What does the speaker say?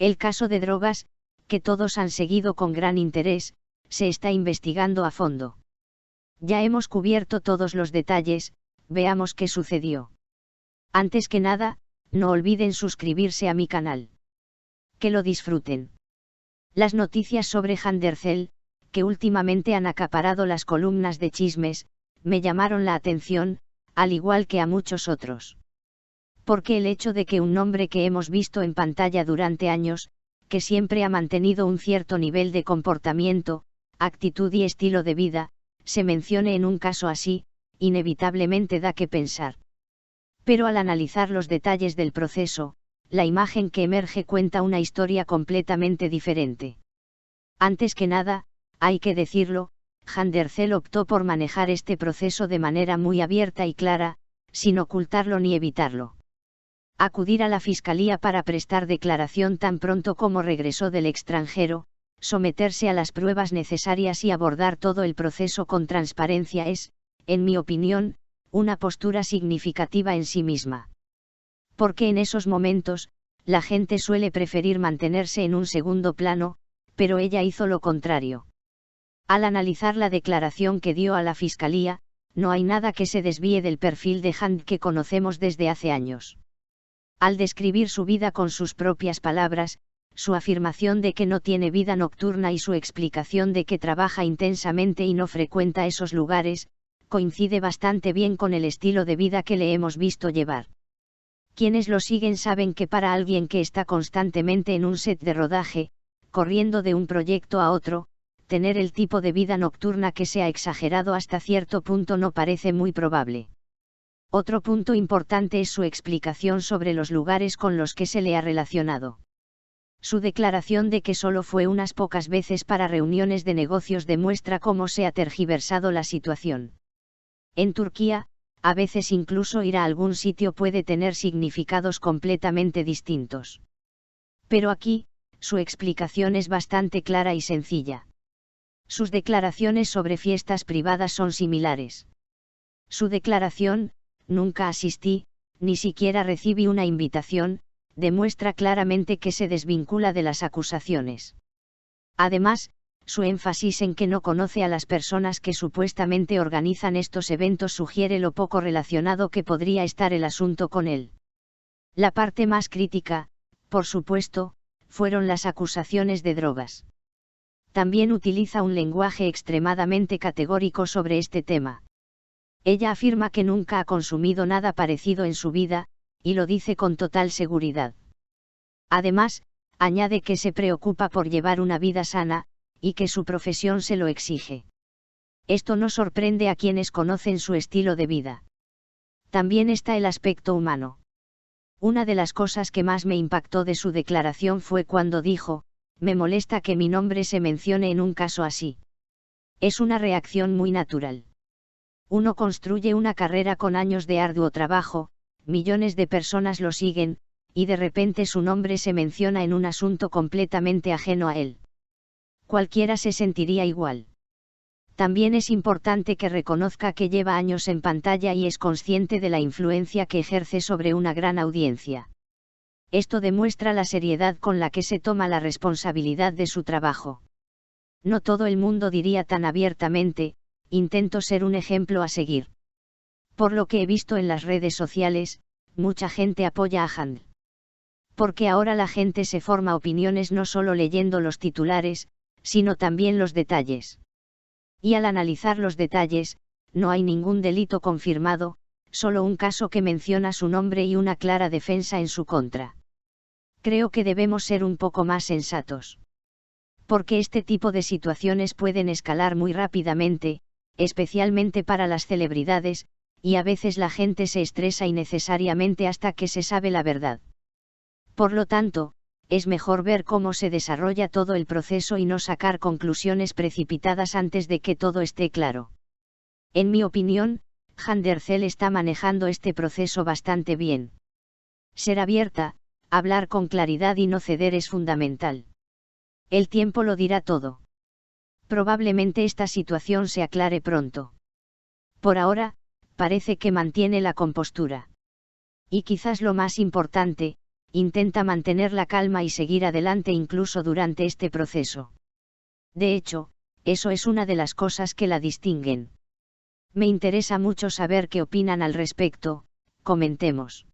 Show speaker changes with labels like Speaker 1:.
Speaker 1: El caso de drogas, que todos han seguido con gran interés, se está investigando a fondo. Ya hemos cubierto todos los detalles, veamos qué sucedió. Antes que nada, no olviden suscribirse a mi canal. Que lo disfruten. Las noticias sobre Handercell, que últimamente han acaparado las columnas de chismes, me llamaron la atención, al igual que a muchos otros. Porque el hecho de que un nombre que hemos visto en pantalla durante años, que siempre ha mantenido un cierto nivel de comportamiento, actitud y estilo de vida, se mencione en un caso así, inevitablemente da que pensar. Pero al analizar los detalles del proceso, la imagen que emerge cuenta una historia completamente diferente. Antes que nada, hay que decirlo, Handercell optó por manejar este proceso de manera muy abierta y clara, sin ocultarlo ni evitarlo. Acudir a la fiscalía para prestar declaración tan pronto como regresó del extranjero, someterse a las pruebas necesarias y abordar todo el proceso con transparencia es, en mi opinión, una postura significativa en sí misma. Porque en esos momentos, la gente suele preferir mantenerse en un segundo plano, pero ella hizo lo contrario. Al analizar la declaración que dio a la fiscalía, no hay nada que se desvíe del perfil de Hand que conocemos desde hace años. Al describir su vida con sus propias palabras, su afirmación de que no tiene vida nocturna y su explicación de que trabaja intensamente y no frecuenta esos lugares, coincide bastante bien con el estilo de vida que le hemos visto llevar. Quienes lo siguen saben que para alguien que está constantemente en un set de rodaje, corriendo de un proyecto a otro, tener el tipo de vida nocturna que se ha exagerado hasta cierto punto no parece muy probable. Otro punto importante es su explicación sobre los lugares con los que se le ha relacionado. Su declaración de que solo fue unas pocas veces para reuniones de negocios demuestra cómo se ha tergiversado la situación. En Turquía, a veces incluso ir a algún sitio puede tener significados completamente distintos. Pero aquí, su explicación es bastante clara y sencilla. Sus declaraciones sobre fiestas privadas son similares. Su declaración, nunca asistí, ni siquiera recibí una invitación, demuestra claramente que se desvincula de las acusaciones. Además, su énfasis en que no conoce a las personas que supuestamente organizan estos eventos sugiere lo poco relacionado que podría estar el asunto con él. La parte más crítica, por supuesto, fueron las acusaciones de drogas. También utiliza un lenguaje extremadamente categórico sobre este tema. Ella afirma que nunca ha consumido nada parecido en su vida, y lo dice con total seguridad. Además, añade que se preocupa por llevar una vida sana, y que su profesión se lo exige. Esto no sorprende a quienes conocen su estilo de vida. También está el aspecto humano. Una de las cosas que más me impactó de su declaración fue cuando dijo, me molesta que mi nombre se mencione en un caso así. Es una reacción muy natural. Uno construye una carrera con años de arduo trabajo, millones de personas lo siguen, y de repente su nombre se menciona en un asunto completamente ajeno a él. Cualquiera se sentiría igual. También es importante que reconozca que lleva años en pantalla y es consciente de la influencia que ejerce sobre una gran audiencia. Esto demuestra la seriedad con la que se toma la responsabilidad de su trabajo. No todo el mundo diría tan abiertamente, intento ser un ejemplo a seguir. Por lo que he visto en las redes sociales, mucha gente apoya a Hand. Porque ahora la gente se forma opiniones no solo leyendo los titulares, sino también los detalles. Y al analizar los detalles, no hay ningún delito confirmado, solo un caso que menciona su nombre y una clara defensa en su contra. Creo que debemos ser un poco más sensatos. Porque este tipo de situaciones pueden escalar muy rápidamente, especialmente para las celebridades, y a veces la gente se estresa innecesariamente hasta que se sabe la verdad. Por lo tanto, es mejor ver cómo se desarrolla todo el proceso y no sacar conclusiones precipitadas antes de que todo esté claro. En mi opinión, Handercell está manejando este proceso bastante bien. Ser abierta, hablar con claridad y no ceder es fundamental. El tiempo lo dirá todo. Probablemente esta situación se aclare pronto. Por ahora, parece que mantiene la compostura. Y quizás lo más importante, intenta mantener la calma y seguir adelante incluso durante este proceso. De hecho, eso es una de las cosas que la distinguen. Me interesa mucho saber qué opinan al respecto, comentemos.